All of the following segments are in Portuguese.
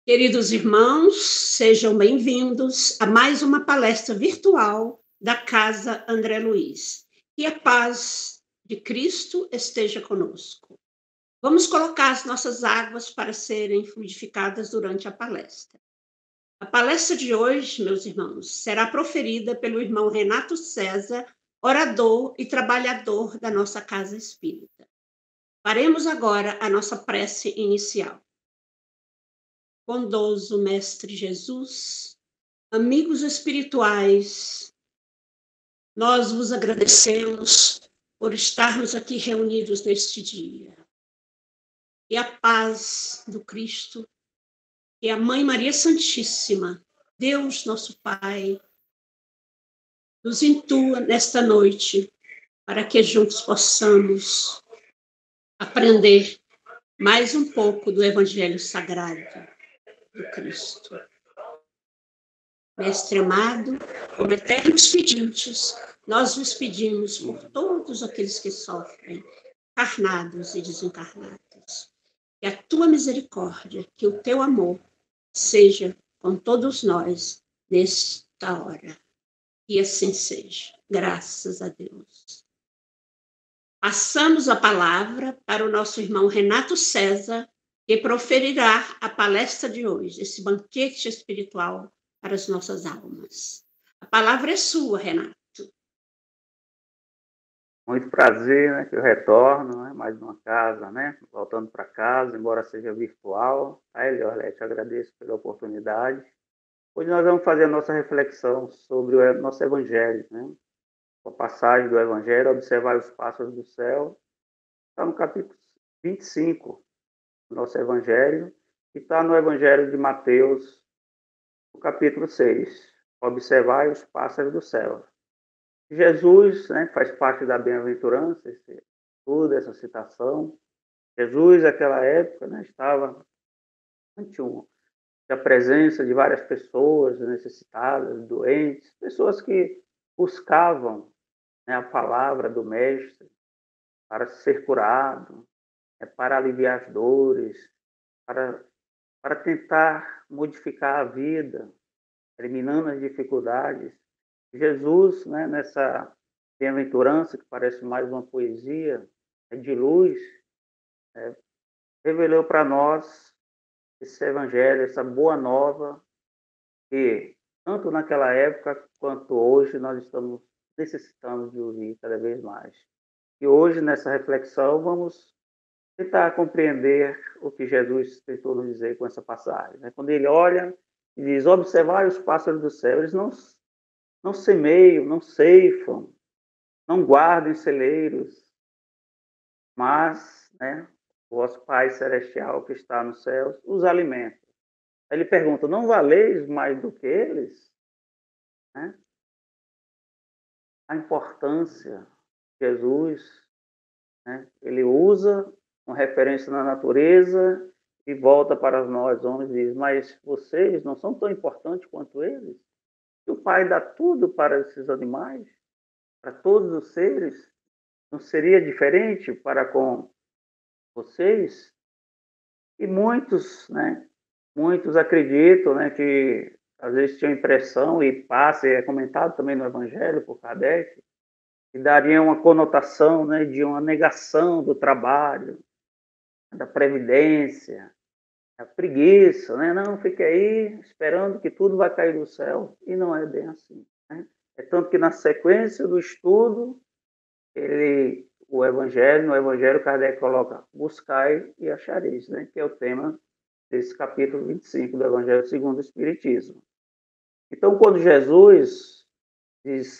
Queridos irmãos, sejam bem-vindos a mais uma palestra virtual da Casa André Luiz. Que a paz de Cristo esteja conosco. Vamos colocar as nossas águas para serem fluidificadas durante a palestra. A palestra de hoje, meus irmãos, será proferida pelo irmão Renato César, orador e trabalhador da nossa Casa Espírita. Faremos agora a nossa prece inicial. Bondoso Mestre Jesus, amigos espirituais, nós vos agradecemos por estarmos aqui reunidos neste dia. E a paz do Cristo, e a Mãe Maria Santíssima, Deus nosso Pai, nos intua nesta noite para que juntos possamos aprender mais um pouco do Evangelho Sagrado do Cristo. Mestre amado, como eternos pedintes, nós vos pedimos por todos aqueles que sofrem, encarnados e desencarnados, que a tua misericórdia, que o teu amor seja com todos nós nesta hora. E assim seja. Graças a Deus. Passamos a palavra para o nosso irmão Renato César, que proferirá a palestra de hoje, esse banquete espiritual para as nossas almas. A palavra é sua, Renato. Muito prazer, né, que eu retorno, né, mais uma casa, né, voltando para casa, embora seja virtual. Aí, Eliorlete, agradeço pela oportunidade. Hoje nós vamos fazer a nossa reflexão sobre o nosso Evangelho, né, a passagem do Evangelho, observar os pássaros do céu. Está no capítulo 25 do nosso Evangelho, e está no Evangelho de Mateus, no capítulo 6, observar os pássaros do céu. Jesus, né, faz parte da bem-aventurança, toda essa citação. Jesus, naquela época, né, estava ante a presença de várias pessoas necessitadas, doentes, pessoas que buscavam, né, a palavra do Mestre para ser curado, né, para aliviar as dores, para tentar modificar a vida, eliminando as dificuldades. Jesus, né, nessa bem-aventurança, que parece mais uma poesia de luz, revelou para nós esse evangelho, essa boa nova, que tanto naquela época quanto hoje nós estamos necessitando de ouvir cada vez mais. E hoje, nessa reflexão, vamos tentar compreender o que Jesus tentou nos dizer com essa passagem. Quando ele olha e diz: observai os pássaros do céu, eles não semeiam, não ceifam, não guardam em celeiros, mas, né, o vosso Pai Celestial que está nos céus os alimenta. Aí ele pergunta: não valeis mais do que eles? Né? A importância de Jesus, né, ele usa uma referência na natureza e volta para nós homens e diz: mas vocês não são tão importantes quanto eles? E o Pai dá tudo para esses animais, para todos os seres. Não seria diferente para com vocês? E muitos acreditam, né, que às vezes tinham impressão, e passa, e é comentado também no Evangelho por Kardec, que daria uma conotação, né, de uma negação do trabalho, da previdência, da preguiça, né? Não, fique aí esperando que tudo vai cair do céu. E não é bem assim, né? É tanto que na sequência do estudo, no Evangelho, Kardec coloca: buscai e achareis, né? Que é o tema desse capítulo 25 do Evangelho segundo o Espiritismo. Então, quando Jesus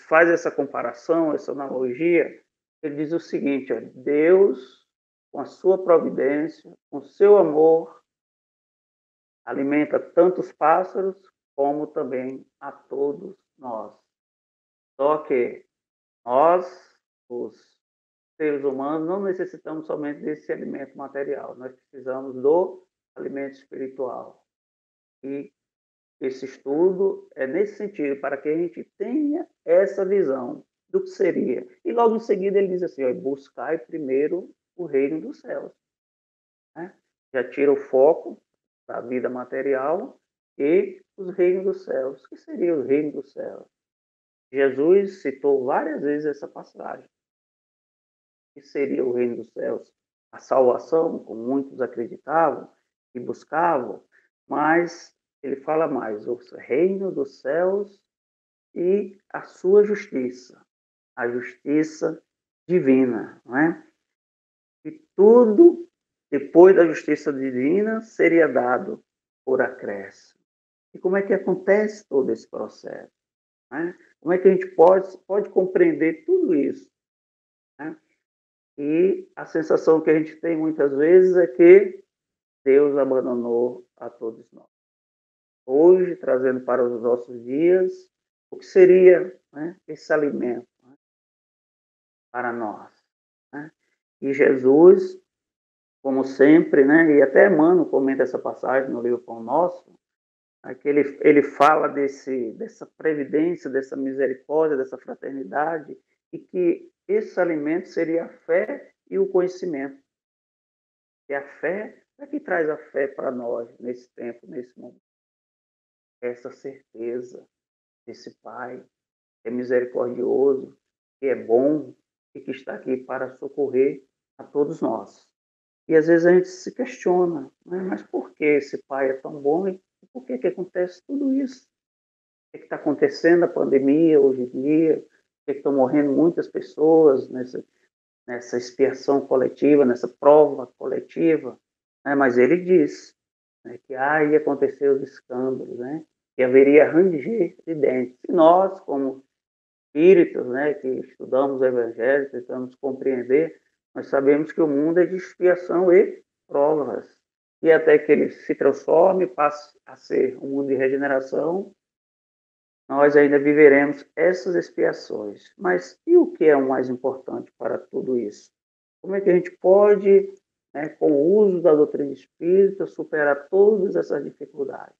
faz essa comparação, essa analogia, ele diz o seguinte: ó, Deus, com a sua providência, com o seu amor, alimenta tanto os pássaros como também a todos nós. Só que nós, os seres humanos, não necessitamos somente desse alimento material, nós precisamos do alimento espiritual. E esse estudo é nesse sentido, para que a gente tenha essa visão do que seria. E logo em seguida ele diz assim: ó, buscai primeiro o reino dos céus. Né? Já tira o foco da vida material e os reinos dos céus. O que seria o reino dos céus? Jesus citou várias vezes essa passagem. O que seria o reino dos céus? A salvação, como muitos acreditavam e buscavam, mas ele fala mais, o reino dos céus e a sua justiça, a justiça divina, não é? E tudo, depois da justiça divina, seria dado por acréscimo. E como é que acontece todo esse processo? Né? Como é que a gente pode compreender tudo isso? Né? E a sensação que a gente tem muitas vezes é que Deus abandonou a todos nós. Hoje, trazendo para os nossos dias, o que seria, né, esse alimento, né, para nós? Né? E Jesus, como sempre, né, e até Emmanuel comenta essa passagem no livro Pão Nosso, né, que ele fala dessa previdência, dessa misericórdia, dessa fraternidade, e que esse alimento seria a fé e o conhecimento. E a fé é que traz a fé para nós nesse tempo, nesse momento. Essa certeza desse Pai que é misericordioso, que é bom e que está aqui para socorrer a todos nós. E às vezes a gente se questiona, né? Mas por que esse Pai é tão bom e por que acontece tudo isso? O que está acontecendo a pandemia hoje em dia? Por que estão morrendo muitas pessoas nessa expiação coletiva, nessa prova coletiva? Mas ele diz, né, que ia acontecer os escândalos, né? Que haveria ranger de dentes. E nós, como espíritos, né, que estudamos o Evangelho, tentamos compreender, nós sabemos que o mundo é de expiação e provas. E até que ele se transforme, passe a ser um mundo de regeneração, nós ainda viveremos essas expiações. Mas e o que é o mais importante para tudo isso? Como é que a gente pode, né, com o uso da doutrina espírita, superar todas essas dificuldades?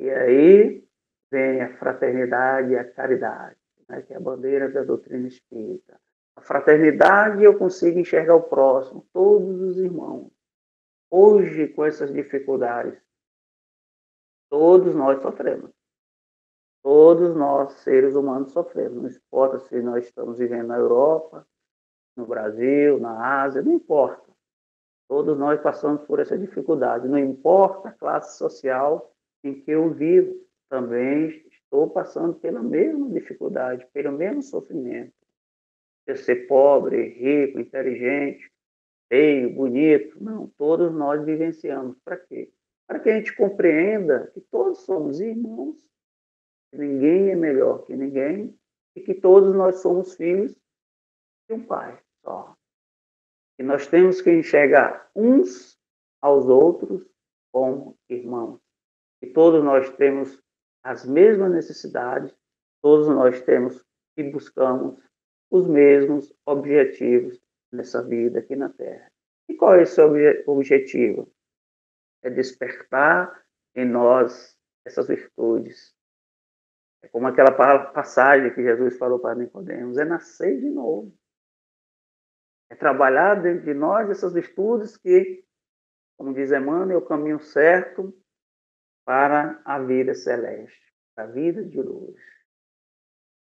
E aí vem a fraternidade e a caridade, né, que é a bandeira da doutrina espírita. A fraternidade, eu consigo enxergar o próximo, todos os irmãos. Hoje, com essas dificuldades, todos nós sofremos. Todos nós, seres humanos, sofremos. Não importa se nós estamos vivendo na Europa, no Brasil, na Ásia, não importa. Todos nós passamos por essa dificuldade. Não importa a classe social em que eu vivo, também estou passando pela mesma dificuldade, pelo mesmo sofrimento. De ser pobre, rico, inteligente, feio, bonito. Não, todos nós vivenciamos. Para quê? Para que a gente compreenda que todos somos irmãos, que ninguém é melhor que ninguém e que todos nós somos filhos de um Pai só. E nós temos que enxergar uns aos outros como irmãos. E todos nós temos as mesmas necessidades, todos nós temos e buscamos os mesmos objetivos nessa vida aqui na Terra. E qual é esse objetivo? É despertar em nós essas virtudes. É como aquela passagem que Jesus falou para Nicodemos, é nascer de novo. É trabalhar dentro de nós essas virtudes que, como diz Emmanuel, é o caminho certo para a vida celeste, para a vida de luz,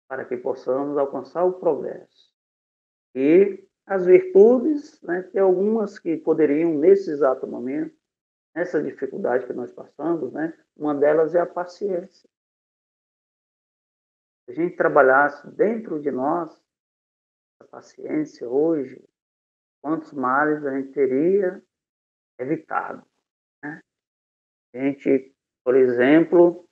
para que possamos alcançar o progresso. E as virtudes, né, tem algumas que poderiam, nesse exato momento, nessa dificuldade que nós passamos, né, uma delas é a paciência. Se a gente trabalhasse dentro de nós a paciência hoje, quantos males a gente teria evitado, né? A gente, por exemplo,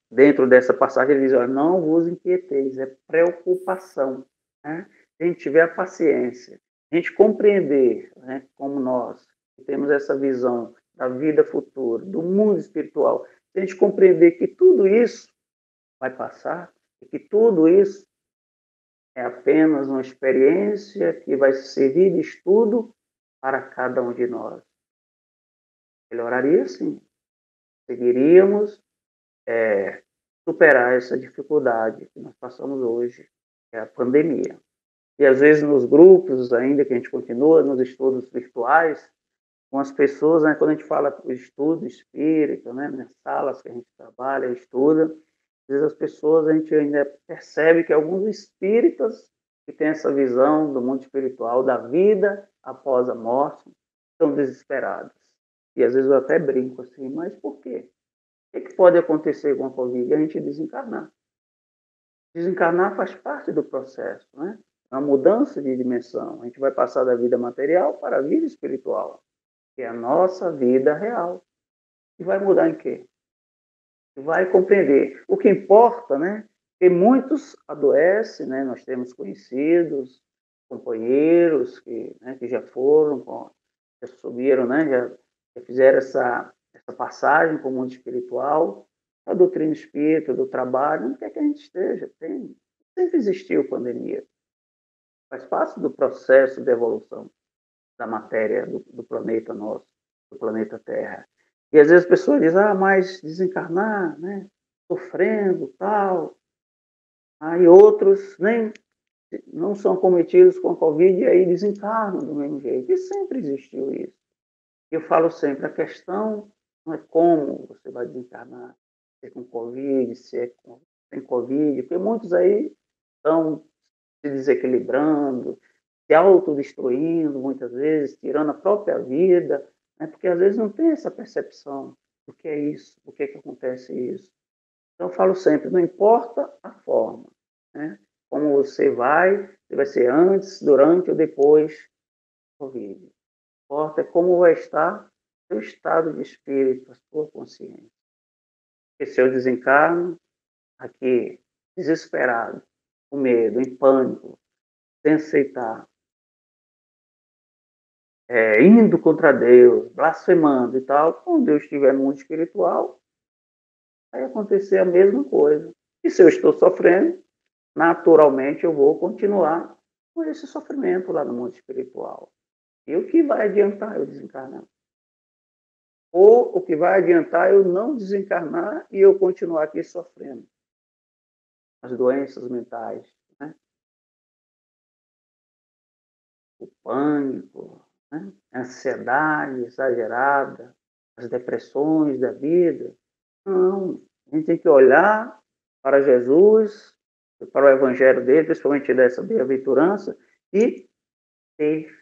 dentro dessa passagem, ele diz, não vos inquieteis, é preocupação, né? Se a gente tiver a paciência, a gente compreender, né, como nós temos essa visão da vida futura, do mundo espiritual, se a gente compreender que tudo isso vai passar, e que tudo isso é apenas uma experiência que vai servir de estudo para cada um de nós. Melhoraria, sim. Seguiríamos superar essa dificuldade que nós passamos hoje, que é a pandemia. E às vezes nos grupos, ainda que a gente continua nos estudos virtuais, com as pessoas, né, quando a gente fala do estudo espírita, né, nas salas que a gente trabalha, estuda, às vezes as pessoas, a gente ainda percebe que alguns espíritas que têm essa visão do mundo espiritual, da vida após a morte, estão desesperados. E às vezes eu até brinco assim, mas por quê? O que pode acontecer com a Covid? A gente desencarnar. Desencarnar faz parte do processo, né? É uma mudança de dimensão. A gente vai passar da vida material para a vida espiritual, que é a nossa vida real. E vai mudar em quê? Vai compreender. O que importa, né? Que muitos adoecem, né? Nós temos conhecidos, companheiros que já foram, já subiram, né? Já fizeram essa passagem para o mundo espiritual, a doutrina espírita, do trabalho, onde quer que a gente esteja. Sempre existiu pandemia. Faz parte do processo de evolução da matéria do planeta nosso, do planeta Terra. E às vezes as pessoas dizem, mas desencarnar, né? Sofrendo, tal. Aí outros nem não são cometidos com a Covid e aí desencarnam do mesmo jeito. E sempre existiu isso. Eu falo sempre, a questão não é como você vai desencarnar, se é com Covid, se é sem Covid, porque muitos aí estão se desequilibrando, se autodestruindo muitas vezes, tirando a própria vida, né? Porque às vezes não tem essa percepção do que é isso, do que é que acontece isso. Então eu falo sempre, não importa a forma, né? Como você vai ser antes, durante ou depois do Covid. O que importa é como vai estar seu estado de espírito, a sua consciência. Porque se eu desencarno aqui, desesperado, com medo, em pânico, sem aceitar, indo contra Deus, blasfemando e tal, quando Deus estiver no mundo espiritual, vai acontecer a mesma coisa. E se eu estou sofrendo, naturalmente eu vou continuar com esse sofrimento lá no mundo espiritual. E o que vai adiantar eu desencarnar? Ou o que vai adiantar eu não desencarnar e eu continuar aqui sofrendo? As doenças mentais, né? O pânico, né? A ansiedade exagerada, as depressões da vida. Não, a gente tem que olhar para Jesus, para o evangelho dele, principalmente dessa bem-aventurança, e ter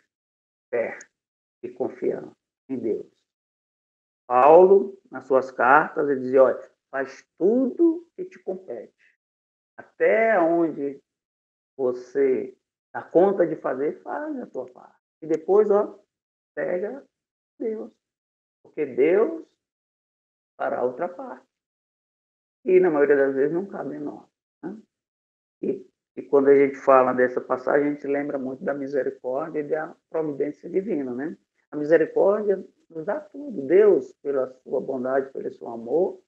fé e confiança em Deus. Paulo, nas suas cartas, ele dizia, olha, faz tudo que te compete. Até onde você dá conta de fazer, faz a tua parte. E depois, pega Deus. Porque Deus fará a outra parte. E, na maioria das vezes, não cabe em nós. Né? E quando a gente fala dessa passagem, a gente lembra muito da misericórdia e da providência divina, né? A misericórdia nos dá tudo. Deus, pela sua bondade, pelo seu amor,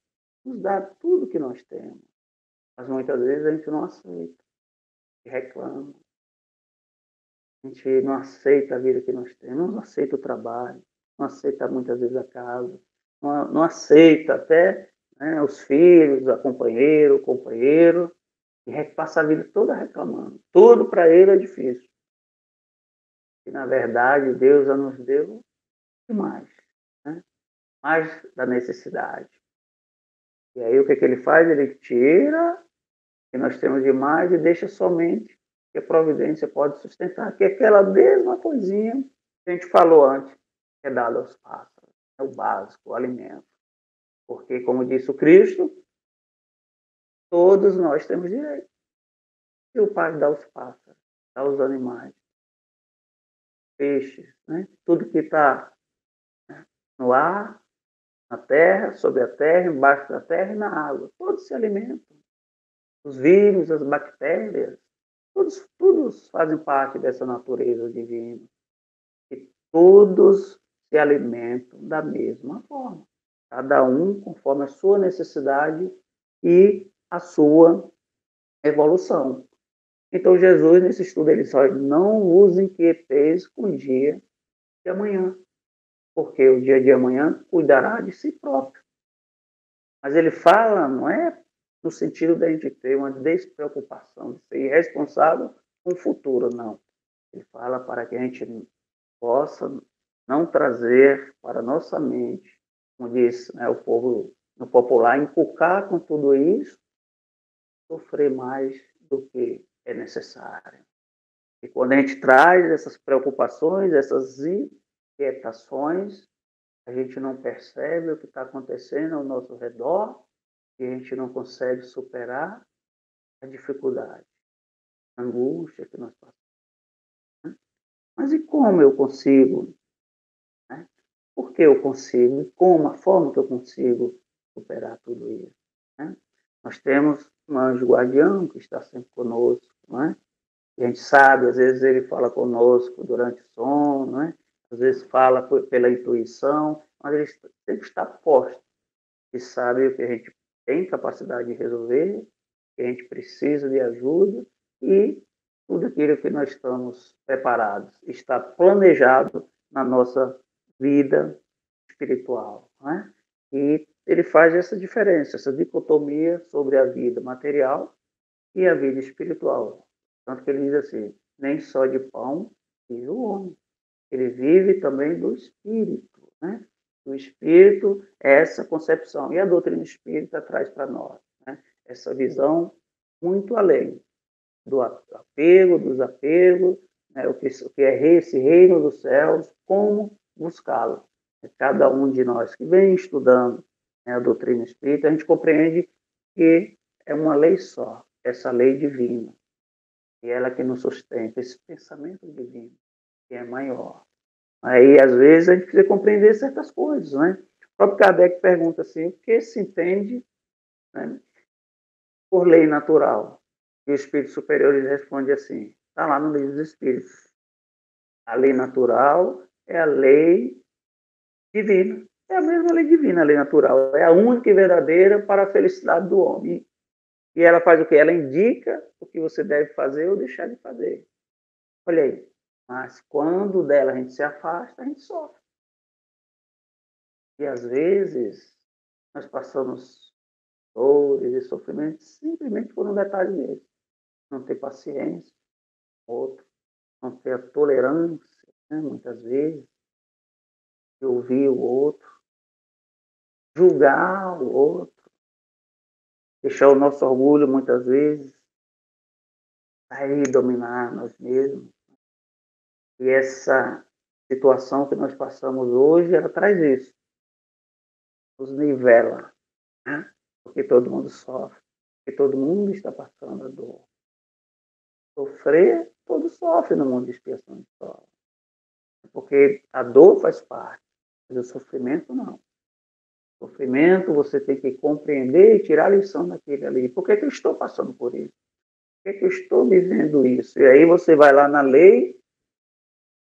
nos dá tudo que nós temos. Mas muitas vezes a gente não aceita, reclama. A gente não aceita a vida que nós temos, não aceita o trabalho, não aceita muitas vezes a casa, não aceita até, né, os filhos, a companheira, o companheiro, e passa a vida toda reclamando. Tudo para ele é difícil. E, na verdade, Deus já nos deu demais, né? Mais da necessidade. E aí, o que ele faz? Ele tira o que nós temos demais e deixa somente que a providência pode sustentar, que é aquela mesma coisinha que a gente falou antes, que é dada aos pássaros. É o básico, o alimento. Porque, como disse o Cristo, todos nós temos direito. E o Pai dá aos pássaros, dá aos animais, peixes, né? Tudo que está no ar, na terra, sobre a terra, embaixo da terra e na água. Todos se alimentam. Os vírus, as bactérias, todos fazem parte dessa natureza divina. E todos se alimentam da mesma forma. Cada um conforme a sua necessidade e a sua evolução. Então, Jesus, nesse estudo, ele só não vos inquieteis com o dia de amanhã, porque o dia de amanhã cuidará de si próprio. Mas ele fala, não é no sentido da gente ter uma despreocupação, de ser irresponsável com o futuro, não. Ele fala para que a gente possa não trazer para nossa mente, como diz, né, o povo no popular, inculcar com tudo isso, sofrer mais do que é necessário. E quando a gente traz essas preocupações, essas inquietações, a gente não percebe o que está acontecendo ao nosso redor e a gente não consegue superar a dificuldade, a angústia que nós passamos. Né? Mas e como eu consigo? Né? Por que eu consigo? E como a forma que eu consigo superar tudo isso? Né? Nós temos um anjo guardião que está sempre conosco, não é? E a gente sabe, às vezes ele fala conosco durante o sono, não é? Às vezes fala pela intuição, mas ele sempre está posto e sabe o que a gente tem capacidade de resolver, que a gente precisa de ajuda e tudo aquilo que nós estamos preparados está planejado na nossa vida espiritual, né? E ele faz essa diferença, essa dicotomia sobre a vida material e a vida espiritual. Tanto que ele diz assim: nem só de pão vive o homem, ele vive também do espírito, né? O espírito é essa concepção. E a doutrina espírita traz para nós, né, essa visão muito além do apego, dos apegos, né, o que é esse reino dos céus, como buscá-lo. Cada um de nós que vem estudando, né, a doutrina espírita, a gente compreende que é uma lei só, essa lei divina. E ela que nos sustenta, esse pensamento divino, que é maior. Aí, às vezes, a gente precisa compreender certas coisas, né? O próprio Kardec pergunta assim, o que se entende, né, por lei natural? E o Espírito Superior ele responde assim, está lá no Livro dos Espíritos. A lei natural é a lei divina. É a mesma lei divina, a lei natural. É a única e verdadeira para a felicidade do homem. E ela faz o quê? Ela indica o que você deve fazer ou deixar de fazer. Olha aí. Mas quando dela a gente se afasta, a gente sofre. E às vezes nós passamos dores e sofrimentos simplesmente por um detalhe mesmo. Não ter paciência, outro, não ter a tolerância, né, muitas vezes, de ouvir o outro, julgar o outro, deixar o nosso orgulho muitas vezes aí dominar nós mesmos. E essa situação que nós passamos hoje, ela traz isso, nos nivela, né? Porque todo mundo sofre, porque todo mundo está passando a dor. Sofrer, todo sofre no mundo de expiação de prova. Porque a dor faz parte, mas o sofrimento não. O sofrimento você tem que compreender e tirar a lição daquele ali. Por que, que eu estou passando por isso? Por que, que eu estou vivendo isso? E aí você vai lá na lei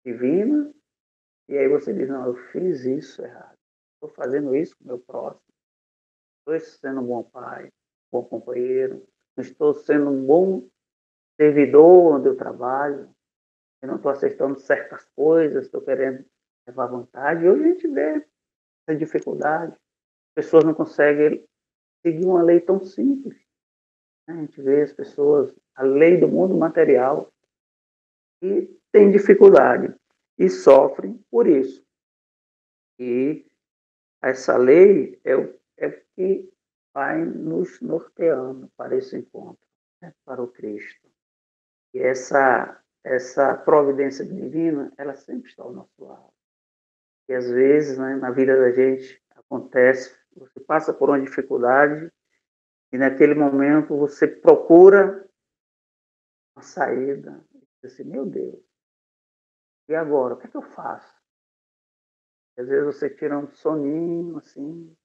divina e aí você diz, não, eu fiz isso errado. Estou fazendo isso com o meu próximo. Estou sendo um bom pai, um bom companheiro. Não estou sendo um bom servidor onde eu trabalho. Eu não estou aceitando certas coisas, estou querendo levar vantagem. E hoje a gente vê essa dificuldade. As pessoas não conseguem seguir uma lei tão simples. Né? A gente vê as pessoas, a lei do mundo material, e tem dificuldade e sofrem por isso. E essa lei é o que vai nos norteando para esse encontro, né? Para o Cristo. E essa providência divina, ela sempre está ao nosso lado. E às vezes, né, na vida da gente, acontece, você passa por uma dificuldade e naquele momento você procura uma saída. E diz assim, meu Deus, e agora? O que é que eu faço? Às vezes você tira um soninho, assim,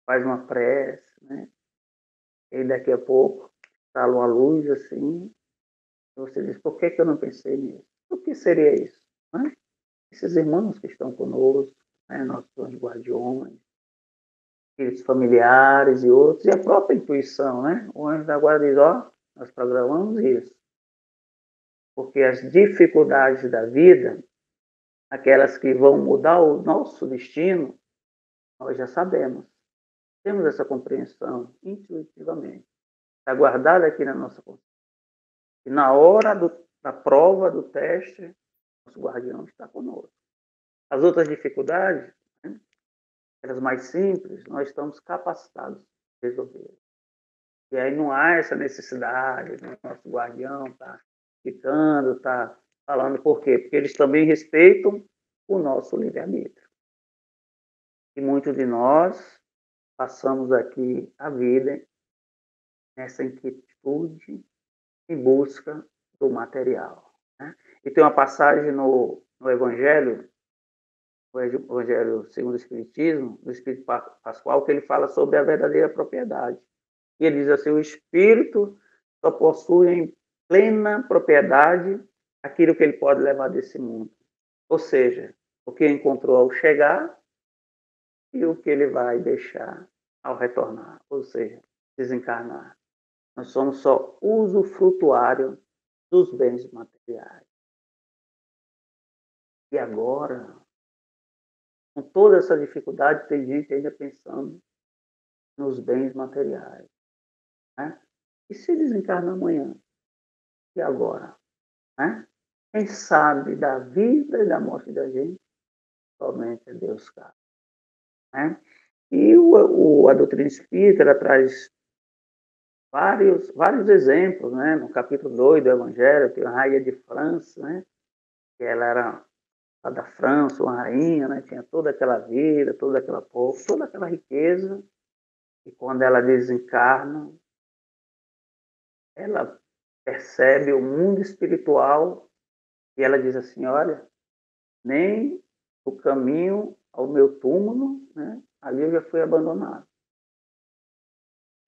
faz uma prece, né? E daqui a pouco, está uma luz, assim, e você diz, por que, que eu não pensei nisso? O que seria isso? Né? Esses irmãos que estão conosco, né? Nossos guardiões, aqueles familiares e outros, e a própria intuição, né? O anjo da guarda diz, ó, nós programamos isso. Porque as dificuldades da vida, aquelas que vão mudar o nosso destino, nós já sabemos. Temos essa compreensão intuitivamente. Está guardada aqui na nossa consciência. E na hora da prova, do teste, nosso guardião está conosco. As outras dificuldades, né, aquelas mais simples, nós estamos capacitados de resolver. E aí não há essa necessidade, né? Nosso guardião está ficando, está falando por quê? Porque eles também respeitam o nosso livre-arbítrio. E muitos de nós passamos aqui a vida nessa inquietude em busca do material. Né? E tem uma passagem no Evangelho, o Evangelho segundo o Espiritismo, do Espírito Pascual, que ele fala sobre a verdadeira propriedade. E ele diz assim, o Espírito só possui em plena propriedade aquilo que ele pode levar desse mundo. Ou seja, o que encontrou ao chegar e o que ele vai deixar ao retornar, ou seja, desencarnar. Nós somos só usufrutuário dos bens materiais. E agora, com toda essa dificuldade, tem gente ainda pensando nos bens materiais. Né? E se desencarnar amanhã? E agora? Né? Quem sabe da vida e da morte da gente? Somente Deus sabe. Né? E a doutrina espírita ela traz vários exemplos. Né? No capítulo 2 do Evangelho, tem a rainha de França, né? Que ela era da França, uma rainha, né? Tinha toda aquela vida, toda aquela povo, toda aquela riqueza. E quando ela desencarna, ela percebe o mundo espiritual e ela diz assim, olha, nem o caminho ao meu túmulo, né? Ali eu já fui abandonado.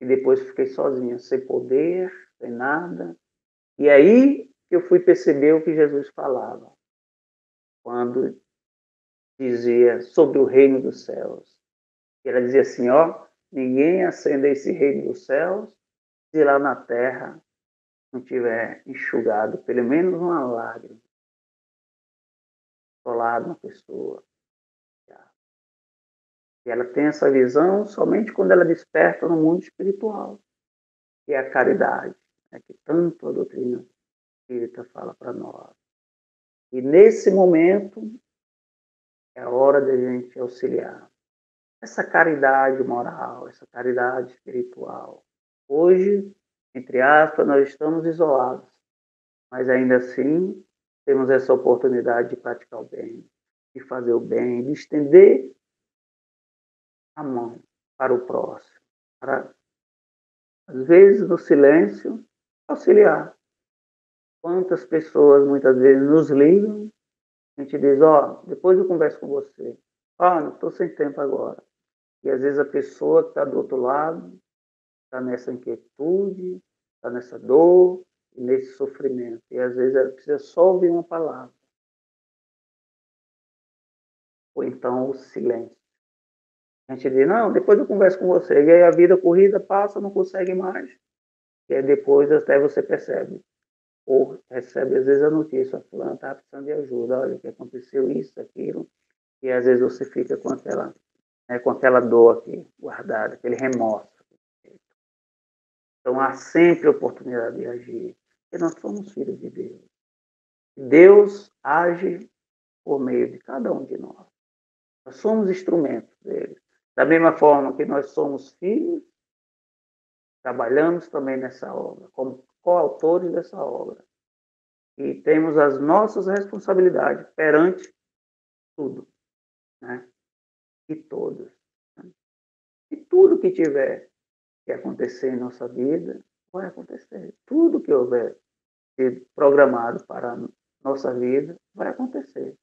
E depois fiquei sozinha, sem poder, sem nada. E aí eu fui perceber o que Jesus falava, quando dizia sobre o reino dos céus. Ela dizia assim, ó, ninguém acende esse reino dos céus se lá na terra não tiver enxugado pelo menos uma lágrima, solado uma pessoa. E ela tem essa visão somente quando ela desperta no mundo espiritual, que é a caridade, né, que tanto a doutrina espírita fala para nós. E nesse momento é a hora de a gente auxiliar. Essa caridade moral, essa caridade espiritual. Hoje, entre aspas, nós estamos isolados, mas ainda assim temos essa oportunidade de praticar o bem, de fazer o bem, de estender a mão para o próximo, para, às vezes, no silêncio, auxiliar. Quantas pessoas muitas vezes nos ligam, a gente diz, ó, depois eu converso com você. Ah, não estou sem tempo agora. E às vezes a pessoa que está do outro lado está nessa inquietude, está nessa dor, nesse sofrimento. E às vezes ela precisa só ouvir uma palavra. Ou então o silêncio. A gente diz, não, depois eu converso com você. E aí a vida corrida passa, não consegue mais. E aí depois até você percebe. Ou recebe às vezes a notícia, fulano está precisando de ajuda, olha, que aconteceu isso, aquilo. E às vezes você fica com aquela dor aqui guardada, aquele remorso. Então há sempre oportunidade de agir. Porque nós somos filhos de Deus. Deus age por meio de cada um de nós. Nós somos instrumentos dele. Da mesma forma que nós somos filhos, trabalhamos também nessa obra, como coautores dessa obra. E temos as nossas responsabilidades perante tudo, né? E todos. Né? E tudo que tiver que acontecer em nossa vida, vai acontecer. Tudo que houver sido programado para a nossa vida, vai acontecer.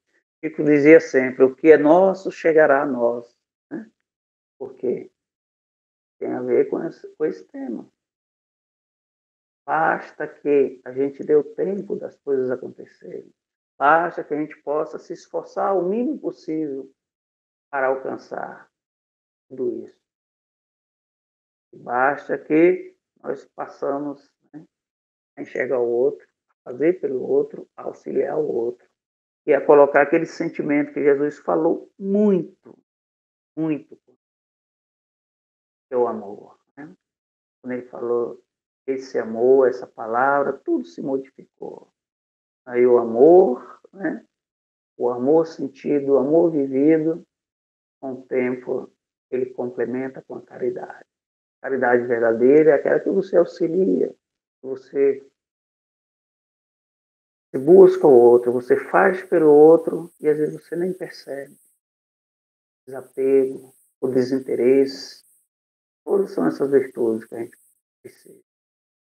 Chico dizia sempre, o que é nosso chegará a nós. Né? Porque tem a ver com esse tema. Basta que a gente dê o tempo das coisas acontecerem. Basta que a gente possa se esforçar o mínimo possível para alcançar tudo isso. Basta que nós passamos, né, a enxergar o outro, a fazer pelo outro, a auxiliar o outro. E a colocar aquele sentimento que Jesus falou muito, muito, que é o amor. Né? Quando ele falou esse amor, essa palavra, tudo se modificou. Aí o amor, né? O amor sentido, o amor vivido, com o tempo, ele complementa com a caridade. A caridade verdadeira é aquela que você auxilia, que você busca o outro, você faz pelo outro e às vezes você nem percebe. Desapego, o desinteresse, todas são essas virtudes que a gente precisa.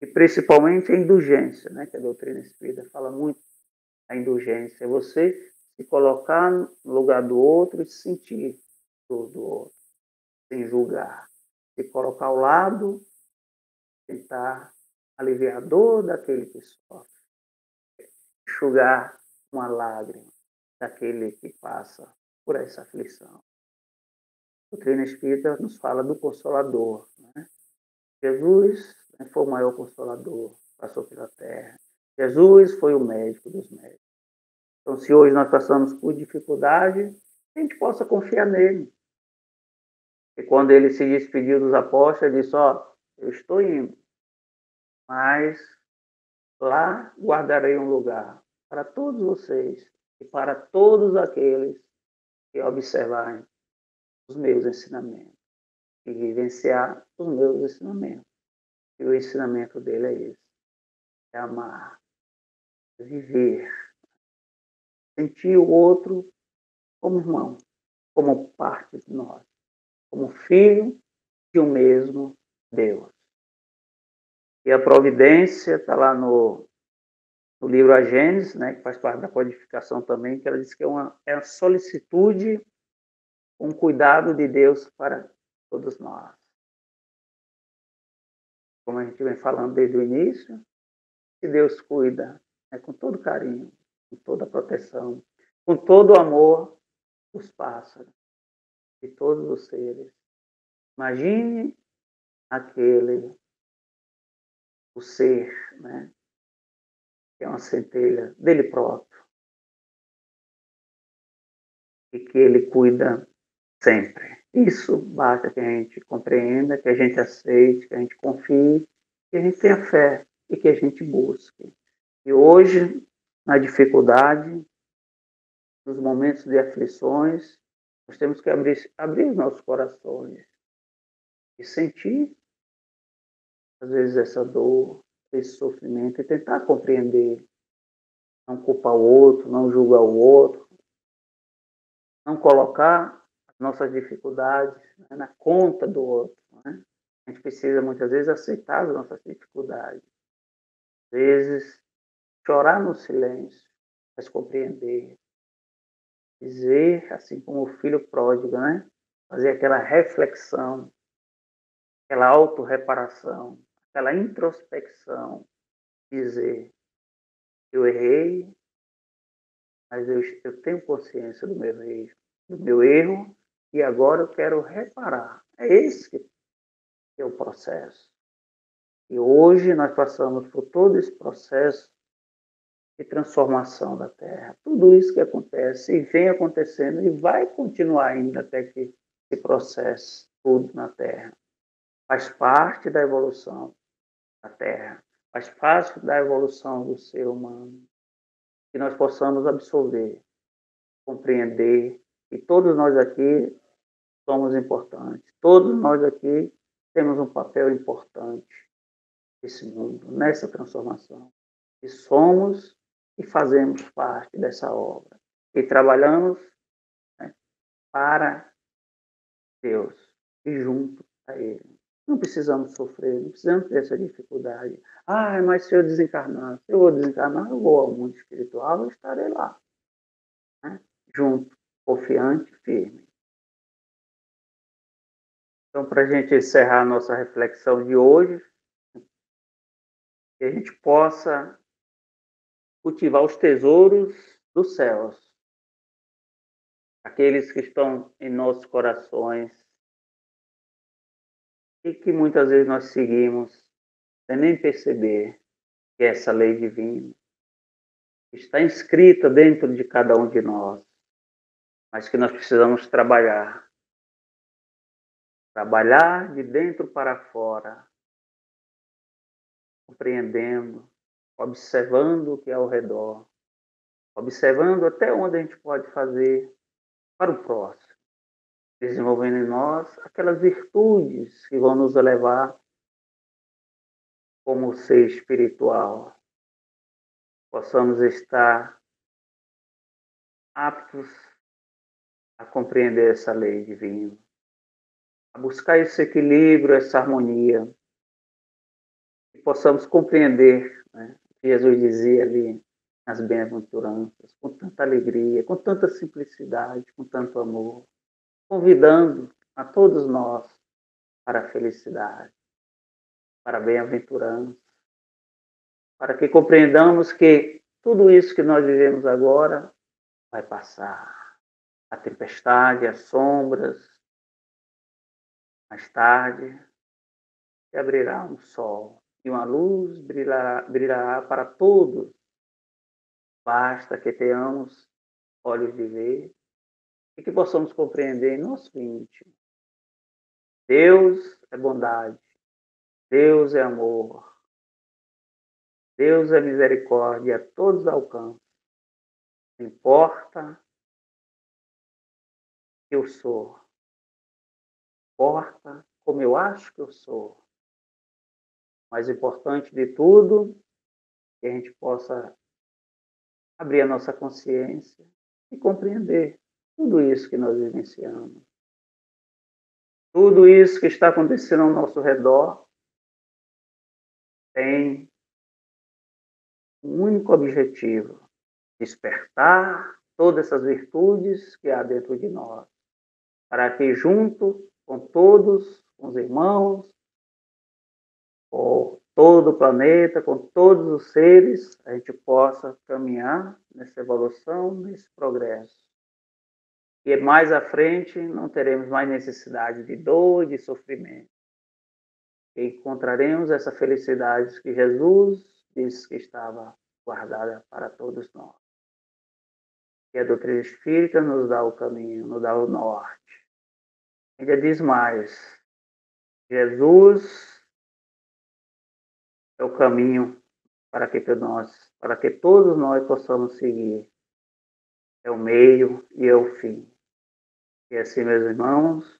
E principalmente a indulgência, né? Que a doutrina espírita fala muito da indulgência. É você se colocar no lugar do outro e sentir dor do outro, sem julgar. Se colocar ao lado, tentar aliviar a dor daquele que sofre, enxugar uma lágrima daquele que passa por essa aflição. A doutrina espírita nos fala do Consolador, né? Jesus, né, foi o maior Consolador, passou pela terra. Jesus foi o médico dos médicos. Então, se hoje nós passamos por dificuldade, a gente possa confiar nele. E quando ele se despediu dos apóstolos, ele disse, eu estou indo, mas lá guardarei um lugar para todos vocês e para todos aqueles que observarem os meus ensinamentos e vivenciar os meus ensinamentos. E o ensinamento dele é esse, é amar, é viver, sentir o outro como irmão, como parte de nós, como filho de um mesmo Deus. E a providência está lá no livro A Gênesis, né, que faz parte da codificação também, que ela diz que é a solicitude, um cuidado de Deus para todos nós. Como a gente vem falando desde o início, que Deus cuida, né, com todo carinho, com toda proteção, com todo o amor dos pássaros, de todos os seres. Imagine o ser, né, que é uma centelha dele próprio, e que ele cuida sempre. Isso basta que a gente compreenda, que a gente aceite, que a gente confie, que a gente tenha fé e que a gente busque. E hoje, na dificuldade, nos momentos de aflições, nós temos que abrir os nossos corações e sentir, às vezes, essa dor, esse sofrimento e tentar compreender. Não culpar o outro, não julgar o outro, não colocar as nossas dificuldades, né, na conta do outro. Né? A gente precisa, muitas vezes, aceitar as nossas dificuldades. Às vezes, chorar no silêncio, mas compreender. Dizer, assim como o filho pródigo, né? Fazer aquela reflexão, aquela autorreparação, aquela introspecção. Dizer, eu errei, mas eu tenho consciência do meu erro, e agora eu quero reparar. É esse que é o processo. E hoje nós passamos por todo esse processo de transformação da Terra. Tudo isso que acontece e vem acontecendo e vai continuar ainda até que se processe tudo na Terra. Faz parte da evolução da Terra. Faz parte da evolução do ser humano. Que nós possamos absorver, compreender, e todos nós aqui somos importantes. Todos nós aqui temos um papel importante nesse mundo, nessa transformação. E somos e fazemos parte dessa obra. E trabalhamos, né, para Deus e junto a Ele. Não precisamos sofrer, não precisamos ter essa dificuldade. Mas se eu desencarnar, eu vou ao mundo espiritual, eu estarei lá. Né? Junto, confiante, firme. Então, para a gente encerrar a nossa reflexão de hoje, que a gente possa cultivar os tesouros dos céus, aqueles que estão em nossos corações e que muitas vezes nós seguimos sem nem perceber que essa lei divina está inscrita dentro de cada um de nós, mas que nós precisamos trabalhar de dentro para fora, compreendendo, observando o que é ao redor, observando até onde a gente pode fazer para o próximo, desenvolvendo em nós aquelas virtudes que vão nos elevar como ser espiritual, possamos estar aptos a compreender essa lei divina, a buscar esse equilíbrio, essa harmonia, e possamos compreender, né, o que Jesus dizia ali nas bem-aventuranças, com tanta alegria, com tanta simplicidade, com tanto amor, convidando a todos nós para a felicidade, para a bem-aventurança, para que compreendamos que tudo isso que nós vivemos agora vai passar. A tempestade, as sombras, mais tarde se abrirá um sol e uma luz brilhará para todos. Basta que tenhamos olhos de ver e que possamos compreender em nosso íntimo. Deus é bondade, Deus é amor, Deus é misericórdia, a todos alcança. Não importa que eu sou, importa como eu acho que eu sou. Mais importante de tudo, que a gente possa abrir a nossa consciência e compreender tudo isso que nós vivenciamos. Tudo isso que está acontecendo ao nosso redor tem um único objetivo: despertar todas essas virtudes que há dentro de nós, para que junto com todos, com os irmãos, com todo o planeta, com todos os seres, a gente possa caminhar nessa evolução, nesse progresso. E mais à frente não teremos mais necessidade de dor e de sofrimento. E encontraremos essa felicidade que Jesus disse que estava guardada para todos nós. E a doutrina espírita nos dá o caminho, nos dá o norte. Ainda diz mais: Jesus é o caminho para que todos nós possamos seguir. É o meio e é o fim. E assim, meus irmãos,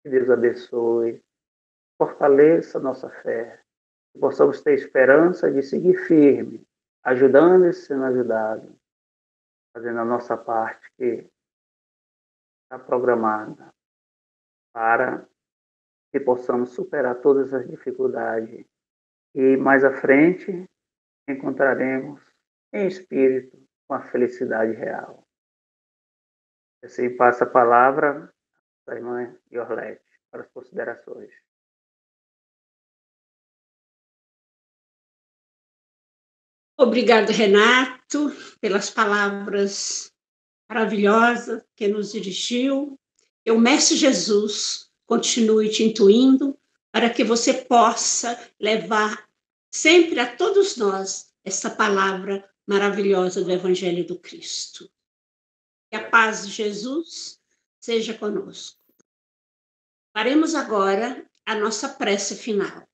que Deus abençoe, fortaleça a nossa fé, que possamos ter esperança de seguir firme, ajudando e sendo ajudado, fazendo a nossa parte que está programada para que possamos superar todas as dificuldades e mais à frente encontraremos em espírito uma felicidade real. Assim passa a palavra da irmã Yorlete para as considerações. Obrigado, Renato, pelas palavras maravilhosas que nos dirigiu. Que o Mestre Jesus continue te intuindo para que você possa levar sempre a todos nós essa palavra maravilhosa do Evangelho do Cristo. Que a paz de Jesus seja conosco. Faremos agora a nossa prece final.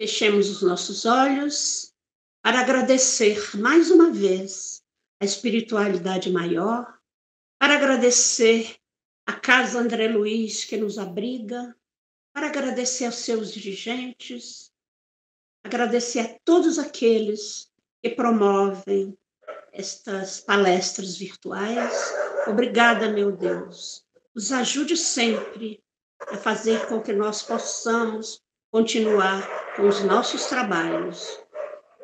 Fechemos os nossos olhos para agradecer mais uma vez a espiritualidade maior, para agradecer a Casa André Luiz que nos abriga, para agradecer aos seus dirigentes, agradecer a todos aqueles que promovem estas palestras virtuais. Obrigada, meu Deus. Nos ajude sempre a fazer com que nós possamos continuar com os nossos trabalhos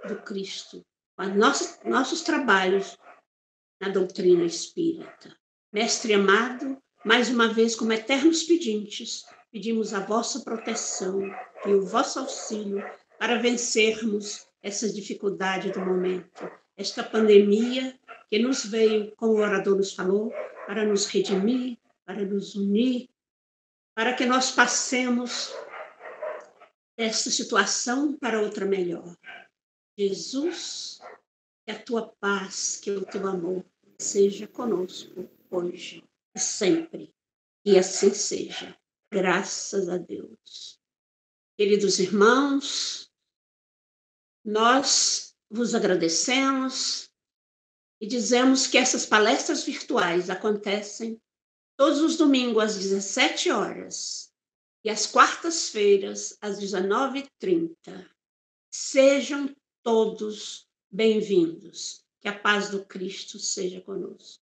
do Cristo, com os nossos trabalhos na doutrina espírita. Mestre amado, mais uma vez, como eternos pedintes, pedimos a vossa proteção e o vosso auxílio para vencermos essa dificuldade do momento, esta pandemia que nos veio, como o orador nos falou, para nos redimir, para nos unir, para que nós passemos desta situação para outra melhor. Jesus, que a tua paz, que o teu amor seja conosco hoje e sempre. E assim seja. Graças a Deus. Queridos irmãos, nós vos agradecemos E dizemos que essas palestras virtuais acontecem todos os domingos às 17 horas e às quartas-feiras às 19h30. Sejam todos bem-vindos. Que a paz do Cristo seja conosco.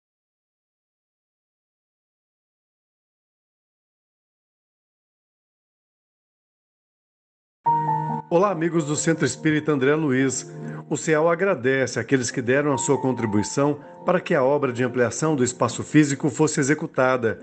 Olá, amigos do Centro Espírita André Luiz. O CEAL agradece àqueles que deram a sua contribuição para que a obra de ampliação do espaço físico fosse executada.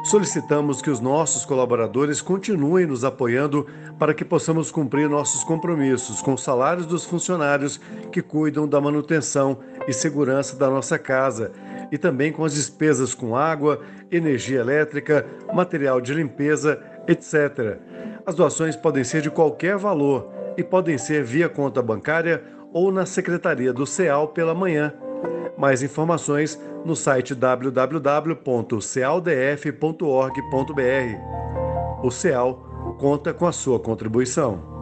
Solicitamos que os nossos colaboradores continuem nos apoiando para que possamos cumprir nossos compromissos com os salários dos funcionários que cuidam da manutenção e segurança da nossa casa e também com as despesas com água, energia elétrica, material de limpeza, etc. As doações podem ser de qualquer valor e podem ser via conta bancária ou na Secretaria do CEAL pela manhã. Mais informações no site www.cealdf.org.br. O CEAL conta com a sua contribuição.